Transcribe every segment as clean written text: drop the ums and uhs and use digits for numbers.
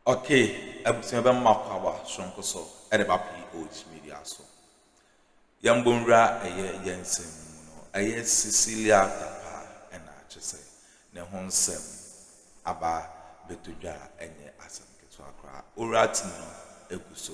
Okay, ebusiaba makwa shonko so edeba POG Media so. Yambunra yensem no Cecilia Dapaa na chese ne honsem aba betudwa enye asem keto akra. Urati no eguso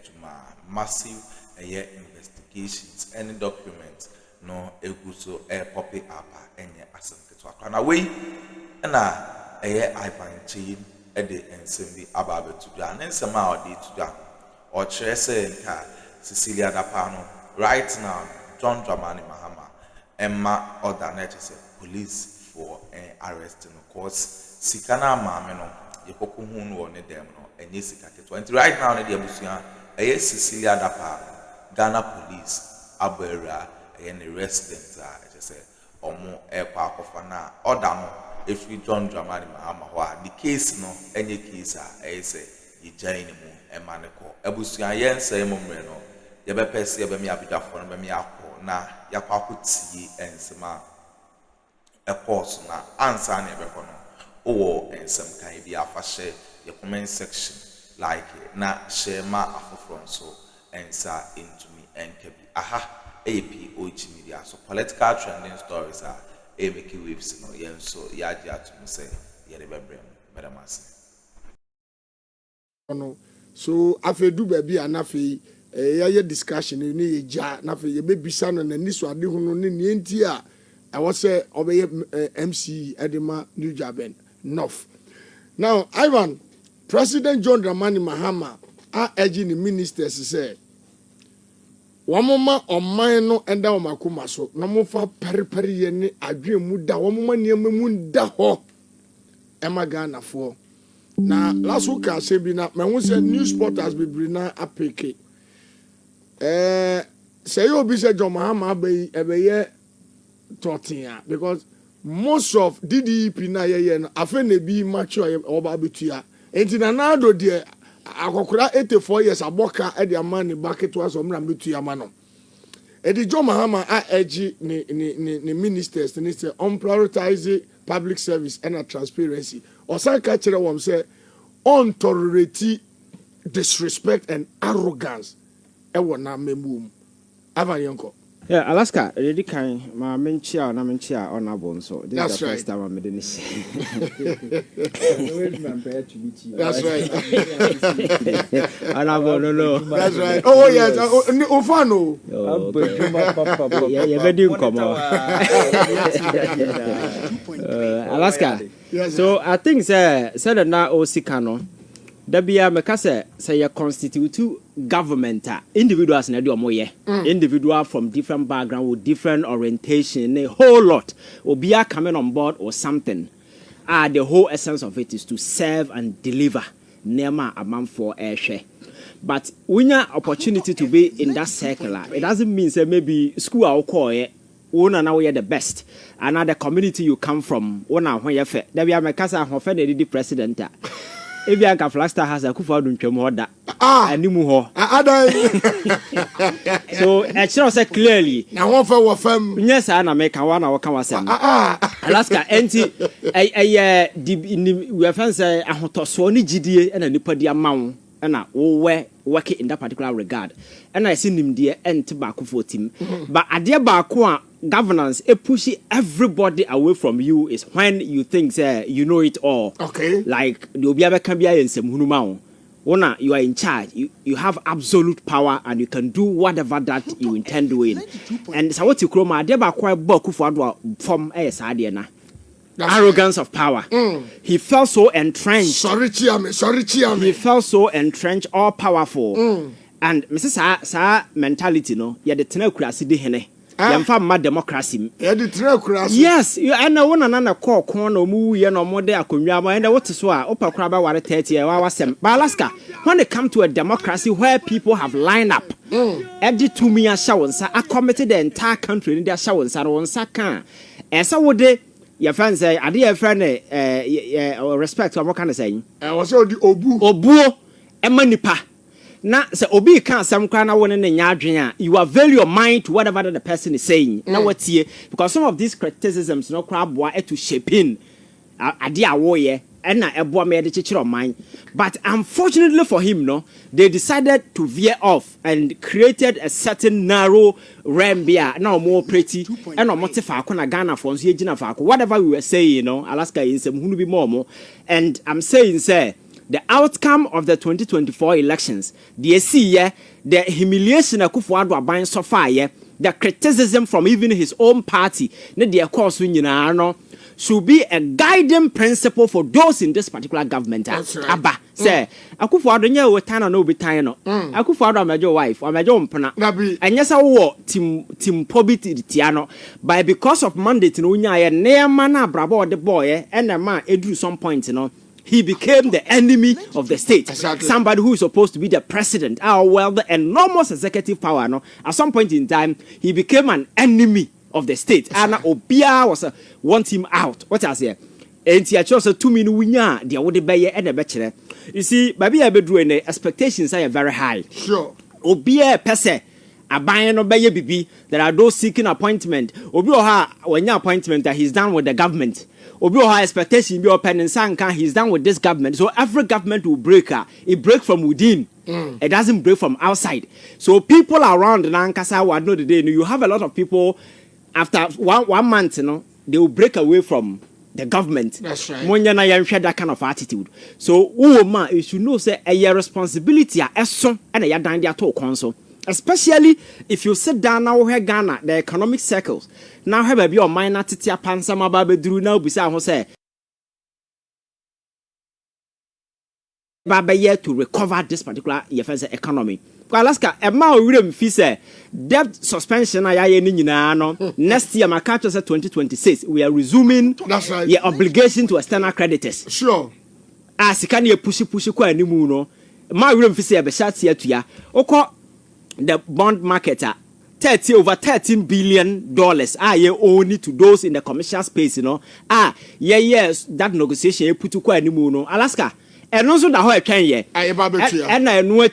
juma massive investigations any documents no eguso poppy up enye asem keto akra. Na we na Ivan chain ede ensembi ababe tudwa na nsema a odi tudwa o kire se nka Cecilia Dapaa no right now John Dramani Mahama emma order na say police for arrest no cause sikana maame no yekoko hu no ne dem no enye sika keto and right now na de abusuan Cecilia Dapaa Ghana police abera ne resident a say omo ekwa akofa na order no if you John Dramani Mahama the case no any case say you join mu emaneko abusuan yen say momre no ye be pese ye be me abidafo no be me akọ na yakwa akotie ensema e course na answer na be kono owo ensem kan bi afa share your comment section like na share ma afofro so ensa into me enkebi aha POG Media so political trending stories are make waves no yen so yaji atum say ye de bebrem bedamase so afedu baby anafe ye discussion ni ye ja nafe ye bebisa no nani so ade hu no ne enti a I say obey MC Edema New Jaben North. Now Ivan President John Dramani Mahama urging the ministers say wamoma oman no enda omakoma so na mofa periperi ye ne adwen mu da wamoma niam mu nda ho ema Ghana fo na last week I say bi na me hu say news spotters be bri na apeke say you be say John Mahama be totia because most of DDP na ye no afa na bi mature oba betua enti na Addo de akokora 84 years aboka e de amani bucket was omra betua ma no e di John Mahama urge ni ministers ni say on prioritize public service and transparency or say ka kire wom say on tolerate disrespect and arrogance e wona memum avanyenko. Yeah, Alaska, already kind. My menchia, na menchia, honorable. So this that's is the right. first time I'm doing this. That's right. Honorable, no. That's right. Oh yes, Ofano. Yeah, very come Alaska. Yes, so I think said that now Osikano. Dabia mekase say you constitute government individuals na do moye individual from different background with different orientation a whole lot obia coming on board or something the whole essence of it is to serve and deliver nema amount for airshare but when you opportunity to be in that circle it doesn't mean say maybe school or call one now you're the best another community you come from one now when you fe dabia mekase ahofe the president if you have Flaster has Akuffo Addo animu ho so it say clearly na won fa wo fam yes na make one na kan wasem Alaska enti we have say ahotoso ni gidie na nipa dia mawo na wo work in that particular regard and I see nimdie ent ba Akuffo team but ade ba ko a governance push everybody away from you is when you think you know it all. Okay. Like the obiabe can be ensem hunuma wona you are in charge you have absolute power and you can do whatever that you intend doing. And so what you Akroma dey ba kwa ba Akuffo Addo from ade na. Arrogance of power. He felt so entrenched. Sorry chiame. He felt so entrenched, all powerful. And Mrs. Sa mentality no ye de tena kurase de hene. Yamfa ma democracy. Yes, you and one another call corner mu ye no more de akonwa ma and what so a opakura ba ware 30 e wa wasem. But Alaska, when it come to a democracy where people have lined up, edi to me a shawonsa I committed the entire country in their shawonsa wonsa kan. Esa wode your friend say ade your friend respect what can I say? Was the obu emanipa. Na say obi kan some kra na won ne nya you are value your mind to whatever the person is saying na watie because some of these criticisms no kra boa to shaping ade awoye ena eboa me de chichiro man. But unfortunately for him, no, they decided to veer off and created a certain narrow realm bia now more pretty and no motifa ko na Ghana for so yegina fa ko whatever we were saying, you know, Alaska in some hunu bi more. And I'm saying say the outcome of the 2024 elections, the the humiliation Akuffo Addo aban so far, the criticism from even his own party, ne the course no, should be a guiding principle for those in this particular government. Right. Abba say Akuffo Addo nya we tan no be tan no. Akuffo Addo amajo wife, amajo mpana. And yes wo team pobiti tiano. But because of mandate no nya ye neema na brabo the boy and the man edru some point, you know. He became the enemy of the state. Exactly. Somebody who is supposed to be the president. The enormous executive power. No, at some point in time, he became an enemy of the state. And Obia was want him out. What I say? And he chose 2 minutes winya. They would be and the bachelor. You see, baby, I be doing the expectations are very high. Sure. Obia pese. Abayan obey bibi. There are those seeking appointment. Obioha when your appointment that he's done with the government. Obioha expectation be open and sanka he's done with this government. So every government will break her. It breaks from within. It doesn't break from outside. So people around Nankasa would know the day. You have a lot of people after one month, you know, they will break away from the government. That's right. When you share that kind of attitude. So you should know say a responsibility and a done their talk council. Especially if you sit down now here Ghana, the economic circles. Now have a be your minor titia pansama babe drew now bisa ho say Baba year to recover this particular economy. Alaska, a ma we fee say debt suspension ayaye ni nyina no next year my catch say 2026 we are resuming your obligation to external creditors. Sure. As can you push kwa animu no ma we fee say be shat here to ya okọ the bond market over $13 billion ye only to those in the commercial space, you know. Yes, that negotiation you put to quite no Alaska. And also the whole can ye. And I know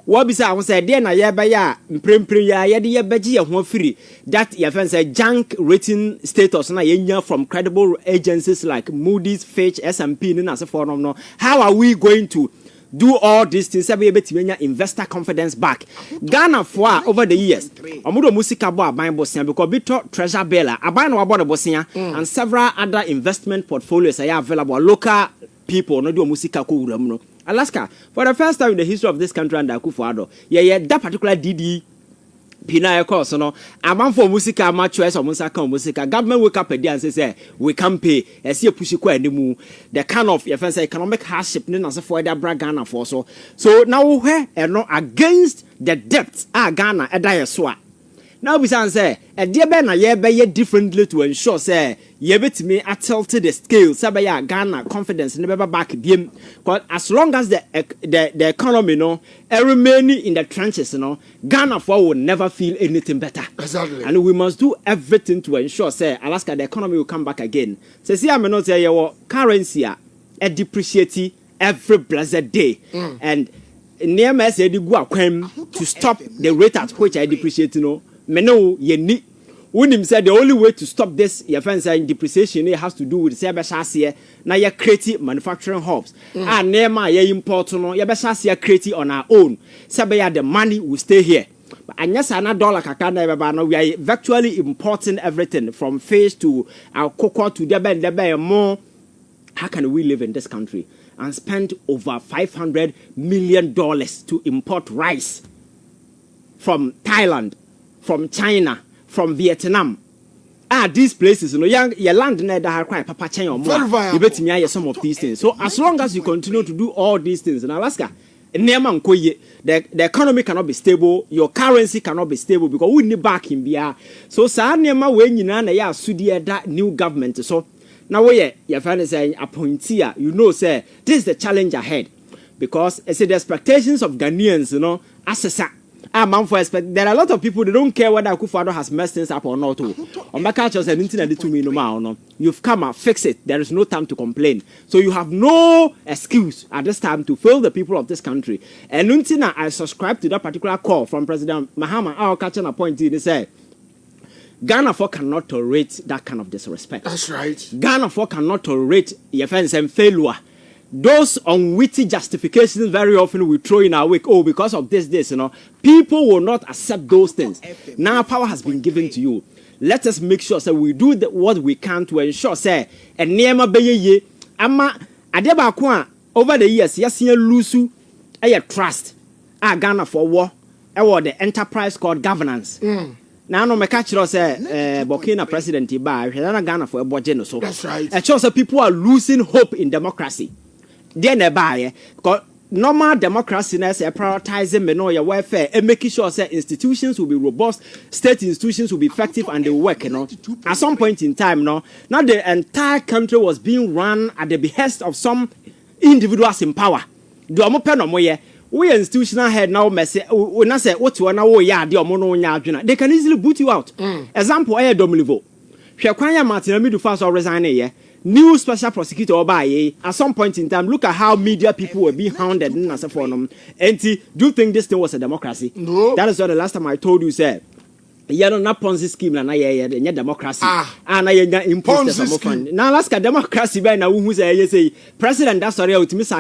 what beside was a dear na ya by ya ya beji ya free that your friends a junk rating status na yenya from credible agencies like Moody's, Fitch, S&P and as a form no. How are we going to do all these things to be investor confidence back? Ghana for over the years. Omudo musika bo aban bosia because bito treasure bella aban no about bosia and several other investment portfolios are available. Local people no do musika ko wuram no. Alaska, for the first time in the history of this country under Akuffo Addo, that particular DD Pina course, no. A man for musica, my choice of musica. Government wake up a day and say, we can pay. I see a pushy quite the the kind of economic hardship, as a for that Ghana for so. So now we are not against the debt. Ghana a dire swat. Now we say, a dear Ben, a year differently to ensure, say, ye bet me I tilted the scale, Sabaya Ghana confidence never back him. But as long as the economy, no, remaining in the trenches, you know, Ghana for will never feel anything better. Exactly. And we must do everything to ensure, say, Alaska, the economy will come back again. Cecilia, I'm not say your currency depreciate every blessed day. And near me said you go to stop the rate at which I depreciate, you know. Meno ye ni Unim said the only way to stop this depreciation has to do with the na ye create manufacturing hubs. And nema ye import no ye create on our own. Sabe the money will stay here. And yes, $1 kakana we are virtually importing everything from fish to our cocoa to the more. How can we live in this country and spend over $500 million to import rice from Thailand, from China, from Vietnam? These places, you know, your land near that quite papa chain or more. You bet me some of these things. So as long as you continue to do all these things in Alaska, the economy cannot be stable, your currency cannot be stable because we need back in BR. So sa nema when you na ya sudi that new government. So now we your friend is saying appointee, you know, say this is the challenge ahead. Because I say the expectations of Ghanaians, you know, assess man for expect. There are a lot of people, they don't care whether Akuffo Addo has messed things up or not. On my culture, you've come and fix it. There is no time to complain. So you have no excuse at this time to fail the people of this country. And until I subscribe to that particular call from President Mahama, I'll catch an appointee. They say Ghana for cannot tolerate that kind of disrespect. That's right. Ghana for cannot tolerate your friends and failure. those unwitty justifications very often we throw in our wake. Oh, because of this, people will not accept those things. Now power has been given to you. Let us make sure that we do what we can to ensure say and near be ye ama adeba kwa over the years yes lose a trust Ghana for war the enterprise called governance. Now no me catch us Burkina president Ghana for a budget so. That's right. It shows that people are losing hope in democracy. Then because normal democracy is prioritizing your welfare and making sure that institutions will be robust, state institutions will be effective and they work. At some point in time, now the entire country was being run at the behest of some individuals in power. We institutional head now message when I say what you are now they can easily boot you out. Example, Domlivo. Shakwanya Martin Midu fast or resign new special prosecutor at some point in time. Look at how media people were being hounded in as a forum. And do you think this thing was a democracy? No. That is what the last time I told you said. Not Ponzi scheme and I democracy. And I impose now let's get democracy by now who say president that's sorry to miss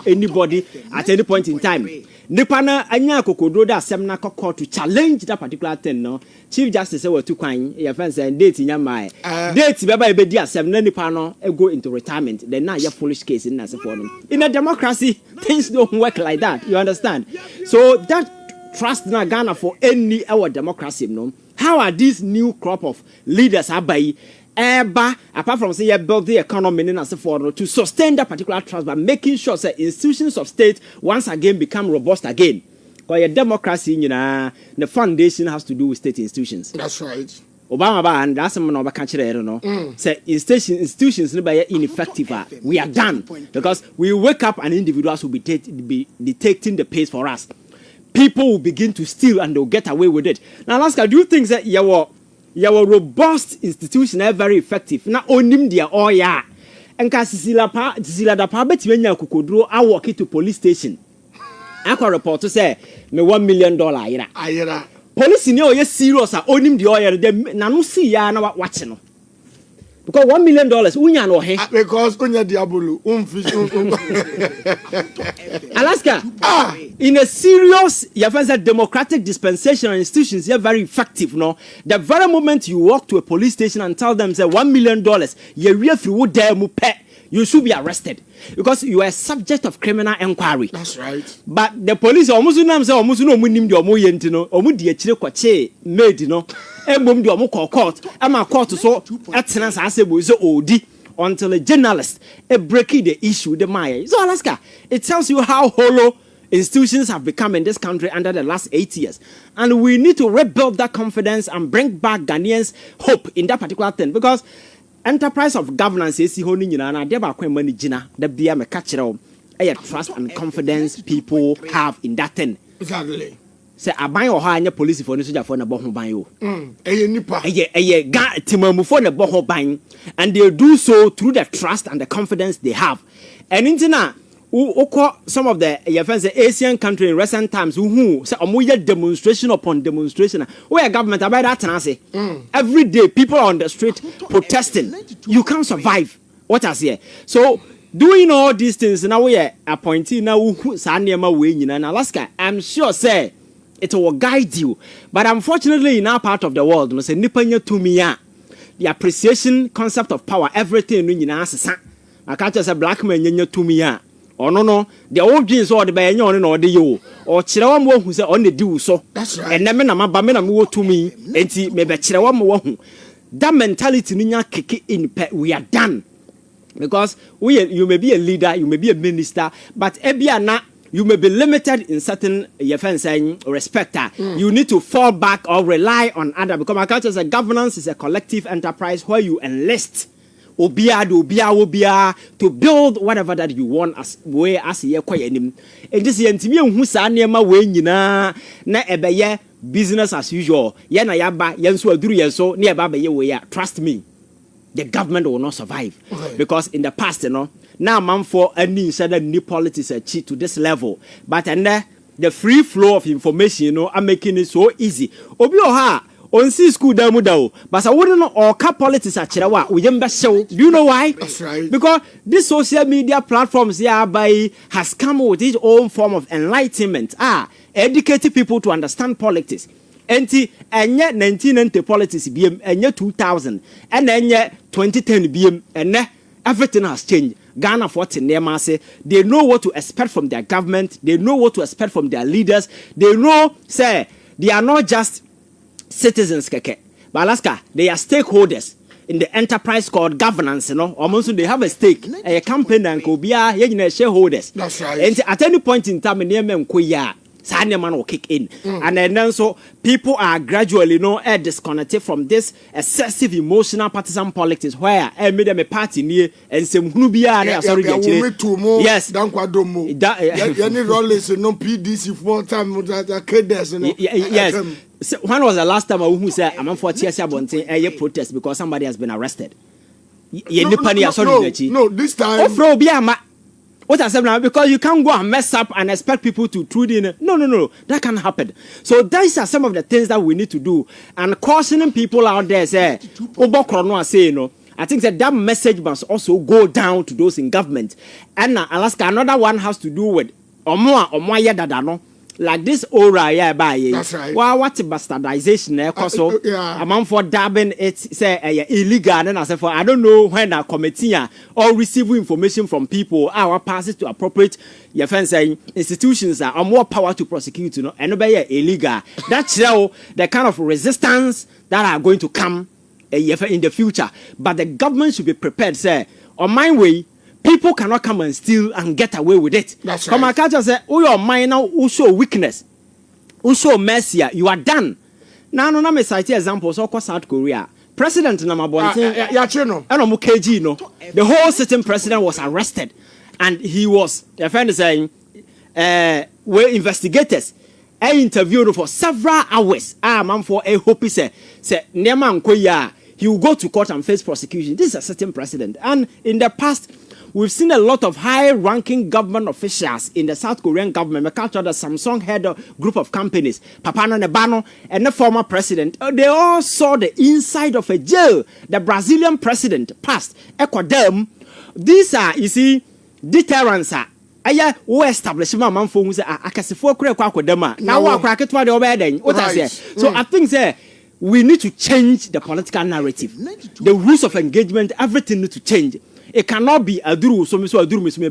anybody at any point in time. Nipana anya kokodo da semna court to challenge that particular thing no. Chief Justice say we too kwan your friends and date in my date baba e be dia sem na nipa no go into retirement. Then now your foolish case in as for them. In a democracy things don't work like that. You understand? So that trust na Ghana for any our democracy no. How are these new crop of leaders abai apart from say you build the economy in as for to sustain that particular trust by making sure that institutions of state once again become robust again? Because your democracy, the foundation has to do with state institutions. That's right. Obama and that's some of country, I don't know. Say institutions ineffective. We are done because we wake up and individuals will be detecting the pace for us. People will begin to steal and they'll get away with it. Now, Alaska, do you think that your robust institution are very effective? Now, only their oya. And Cecilia Dapaa between Kukodro, I walk it to police station. I can report to say me $1 million ira. Police in your serious are only the oil. They no see ya na watching. Because $1 million, unya no he. Because unya diabolo, Alaska, in a serious, you have a democratic dispensation and institutions, you're very effective, no? The very moment you walk to a police station and tell them, say, $1 million, you real through there, you should be arrested because you are subject of criminal inquiry. That's right. But the police almost no munim the omo yentino, omo di achire kwache made no. Embom di omo court, ama court so atena asebo so odi until a journalist break the issue the maya. So Alaska, it tells you how hollow institutions have become in this country under the last 8 years. And we need to rebuild that confidence and bring back Ghanaians' hope in that particular thing because enterprise of governance is holding na dey ba kwen mani gina da bia me catch trust and confidence people have in that thing. Exactly. Say aban o ha anya police for no soldier for na bo ho ban yo. Nipa. Ga timamu for na bo ho ban and they do so through the trust and the confidence they have. And intina some of the Asian countries in recent times who say demonstration upon demonstration where government about that say every day people are on the street protesting. You can't survive what I say. So doing all these things now we are appointing now in Alaska. I'm sure say it will guide you, but unfortunately in our part of the world say the appreciation concept of power everything I can't just say black man or no, the old jeans or the bayon or the yo, or Chirawam who say on the do so. That's right. And then Bamena to me, and see maybe Chirawam. That mentality in kick in pet, we are done. Because you may be a leader, you may be a minister, but Ebiana, you may be limited in certain respect. You need to fall back or rely on other because my culture is a governance is a collective enterprise where you enlist. Obia to build whatever that you want as way as ye kwayenim. And this yentimi hu sa niema we nyina na ebeye business as usual. Ye na yaba yenso aduru yenso na eba beye we ya. Trust me. The government will not survive. Okay. Because in the past, now man for any new politics achieve to this level. But and the free flow of information, are making it so easy. Obi oha on see school damu da but I wouldn't know all car politics at Chirawa we them show. Do you know why? That's right. Because this social media platforms hereby has come with its own form of enlightenment. Educating people to understand politics. Enti enye 1990 politics BM enye 2000 and enye 2010 BM and everything has changed. Ghana for say they know what to expect from their government, they know what to expect from their leaders, they know say they are not just citizens keke, but Alaska they are stakeholders in the enterprise called governance, you know. Almost they have a stake, a campaign and could be shareholders. That's right. And at any point in time, man will kick in, and then so people are gradually, disconnected from this excessive emotional partisan politics where I made them a party near and some yes. Yes. So when was the last time who said I'm for a protest because somebody has been arrested? No, this time. What I said now, because you can't go and mess up and expect people to tune in. No, that can't happen. So these are some of the things that we need to do. And cautioning people out there, say, I think that message must also go down to those in government. And Alaska, another one has to do with like this aura that's right. Well, what's bastardization amount for dabbing it say illegal and I say for I don't know when a committee or receiving information from people our passes to appropriate your friends saying institutions are more power to prosecute and be illegal. That's the kind of resistance that are going to come in the future. But the government should be prepared, say, on my way. People cannot come and steal and get away with it. That's right. Come and catch us say, oh, your mind now, who show weakness, who show mercy, you are done. Now, no, me cite examples of South Korea. President Namabonte, the whole sitting president was arrested, and he was, the friend is saying, were investigators. I interviewed for several hours. Man for a hope he say, Neman Koya, he will go to court and face prosecution. This is a sitting president, and in the past. We've seen a lot of high-ranking government officials in the South Korean government. We culture the Samsung head of group of companies, Papano Nebano, and the former president. They all saw the inside of a jail. The Brazilian president passed. Ecuador. These are, you see, deterrents. We establish my man for who say, I can see for Ecuador. Now, I crack it for the obedient. What I say. So I think that we need to change the political narrative. The rules of engagement, everything needs to change. It cannot be aduru so aduru me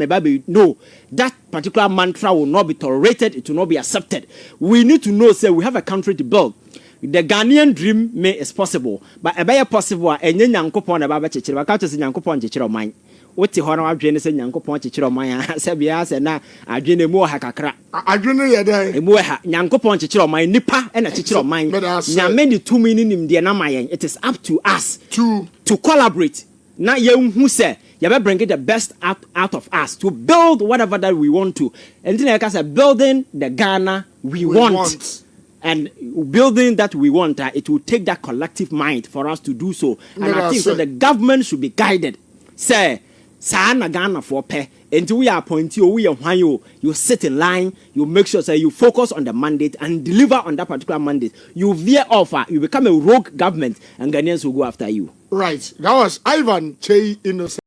baby no, that particular mantra will not be tolerated, it will not be accepted. We need to know say we have a country to build. The Ghanaian dream is possible, but a better possible enye nyankopon na ba chechire ba ka to se nyankopon chechire oman. Wote ho na wadwene se nyankopon chechire oman se bia se na adwene mu ha kakra. Adwene ye den. Emu ha nyankopon chechire oman nipa e na chechire oman. Nyame ni tumi ni nim na mayen. It is up to us to collaborate. Now who say you better bring the best out of us to build whatever that we want to. And then I say building the Ghana we want. And building that we want, it will take that collective mind for us to do so. And I think that the government should be guided. Say, Sana Ghana for pay. Until we are appointed, you sit in line, you make sure you focus on the mandate and deliver on that particular mandate. You veer off, you become a rogue government, and Ghanaians will go after you. Right. That was Ivan Che Innocent.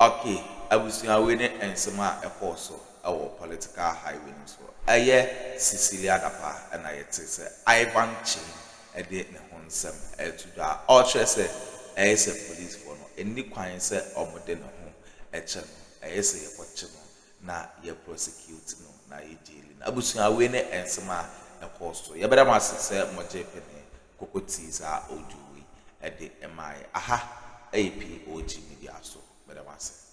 Okay, I was winning and some apostle our political highway. So I Cecilia Dapaa and I say Ivan Che a day in some to that. Or say a police for no any kind say or modern home a channel. I say a watch na ye prosecute no na ye dealing. I was winning and some apostle. You better must say more Japanese. Kokotis are Odui at the MI. Aha, POG Media. So, but I must say.